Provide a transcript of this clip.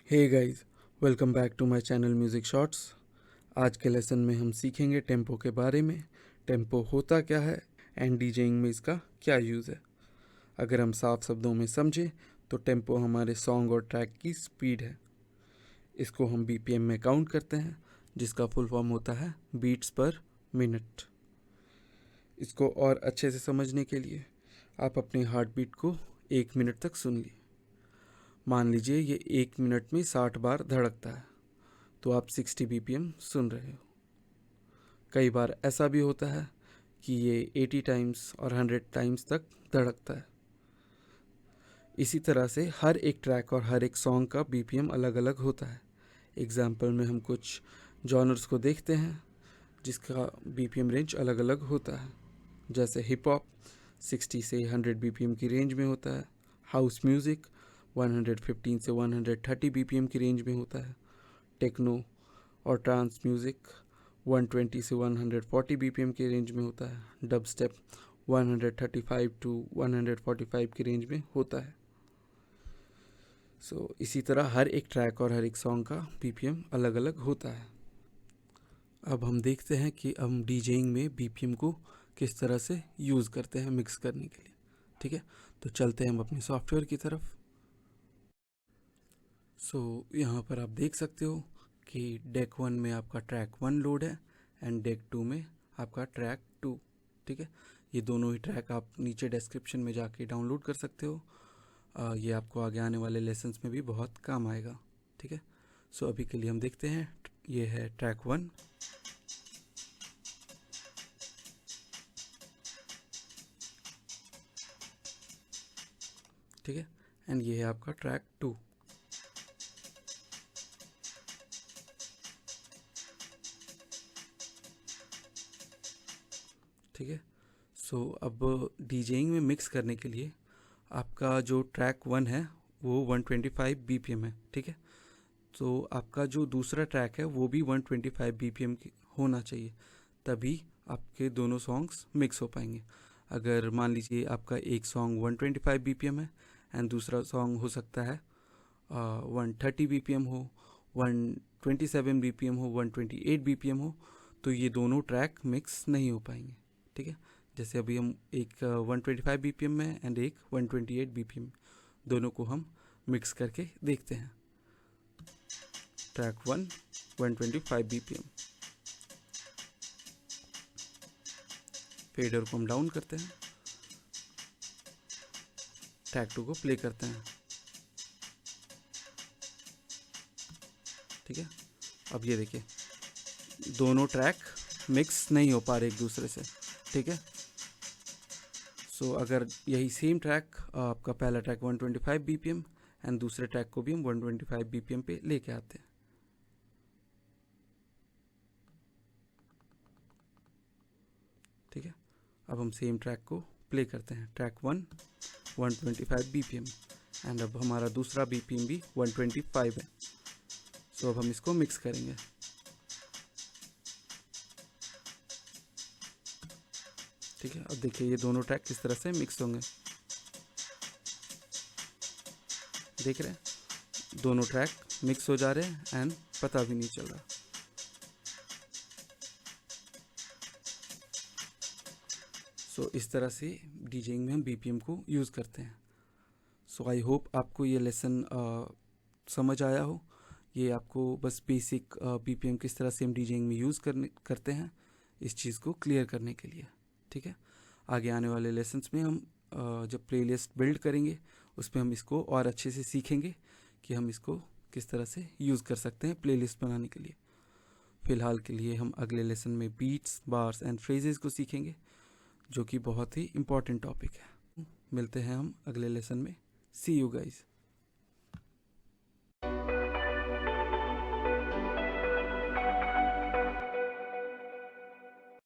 Hey guys, welcome back to my channel music shorts. आज के lesson में हम सीखेंगे टेम्पो के बारे में। टेम्पो होता क्या है एंड डीजेइंग में इसका क्या यूज़ है। अगर हम साफ शब्दों में समझें तो टेम्पो हमारे सॉन्ग और ट्रैक की स्पीड है। इसको हम बीपीएम में काउंट करते हैं, जिसका फुल फॉर्म होता है बीट्स पर मिनट। इसको और अच्छे से समझने के लिए आप अपनी हार्ट बीट को 1 मिनट तक सुन लीजिए। मान लीजिए ये 1 मिनट में 60 बार धड़कता है, तो आप 60 बीपीएम सुन रहे हो। कई बार ऐसा भी होता है कि ये 80 टाइम्स और 100 टाइम्स तक धड़कता है। इसी तरह से हर एक ट्रैक और हर एक सॉन्ग का बीपीएम अलग अलग होता है। एग्जाम्पल में हम कुछ जॉनर्स को देखते हैं जिसका बीपीएम रेंज अलग अलग होता है। जैसे हिप हॉप 60 से 100 बीपीएम की रेंज में होता है। हाउस म्यूज़िक 115 से 130 बीपीएम की रेंज में होता है। टेक्नो और ट्रांस म्यूज़िक 120 से 140 बीपीएम की रेंज में होता है। डब स्टेप 135 टू 145 की रेंज में होता है। इसी तरह हर एक ट्रैक और हर एक सॉन्ग का बीपीएम अलग अलग होता है। अब हम देखते हैं कि हम डीजेइंग में बीपीएम को किस तरह से यूज़ करते हैं मिक्स करने के लिए। ठीक है, तो चलते हैं हम अपने सॉफ्टवेयर की तरफ। यहाँ पर आप देख सकते हो कि डेक 1 में आपका ट्रैक 1 लोड है एंड डेक 2 में आपका ट्रैक 2। ठीक है, ये दोनों ही ट्रैक आप नीचे डिस्क्रिप्शन में जाके डाउनलोड कर सकते हो। ये आपको आगे आने वाले लेसन्स में भी बहुत काम आएगा। ठीक है, अभी के लिए हम देखते हैं। ये है ट्रैक 1। ठीक है, एंड ये है आपका ट्रैक 2। ठीक है, अब डीजेइंग में मिक्स करने के लिए आपका जो ट्रैक 1 है वो 125 बीपीएम है। ठीक है, तो आपका जो दूसरा ट्रैक है वो भी 125 बीपीएम की होना चाहिए, तभी आपके दोनों सॉन्ग्स मिक्स हो पाएंगे। अगर मान लीजिए आपका एक सॉन्ग 125 बीपीएम है एंड दूसरा सॉन्ग हो सकता है 130 बीपीएम हो, 127 बीपीएम हो, 128 बीपीएम हो, तो ये दोनों ट्रैक मिक्स नहीं हो पाएंगे। ठीक है, जैसे अभी हम एक 125 बीपीएम में एंड एक 128 बीपीएम, दोनों को हम मिक्स करके देखते हैं। ट्रैक 1 125 बीपीएम, फेडर को हम डाउन करते हैं, ट्रैक 2 को प्ले करते हैं। ठीक है, अब ये देखिए दोनों ट्रैक मिक्स नहीं हो पा रहे एक दूसरे से। ठीक है, अगर यही सेम ट्रैक आपका पहला ट्रैक 125 बीपीएम एंड दूसरे ट्रैक को भी हम 125 बीपीएम पे लेके आते हैं। ठीक है, अब हम सेम ट्रैक को प्ले करते हैं। ट्रैक 1 125 बीपीएम एंड अब हमारा दूसरा बीपीएम भी 125 है। अब हम इसको मिक्स करेंगे। ठीक है, अब देखिए ये दोनों ट्रैक किस तरह से मिक्स होंगे। देख रहे हैं, दोनों ट्रैक मिक्स हो जा रहे हैं एंड पता भी नहीं चल रहा। इस तरह से डीजेइंग में हम बीपीएम को यूज़ करते हैं। आई होप आपको ये लेसन समझ आया हो। ये आपको बस बेसिक बीपीएम किस तरह से हम डीजेइंग में यूज़ करते हैं इस चीज़ को क्लियर करने के लिए। ठीक है, आगे आने वाले लेसन्स में हम जब प्लेलिस्ट बिल्ड करेंगे उसमें हम इसको और अच्छे से सीखेंगे कि हम इसको किस तरह से यूज़ कर सकते हैं प्लेलिस्ट बनाने के लिए। फ़िलहाल के लिए हम अगले लेसन में बीट्स, बार्स एंड फ्रेजेस को सीखेंगे, जो कि बहुत ही इम्पॉर्टेंट टॉपिक है। मिलते हैं हम अगले लेसन में। सी यू गाइज।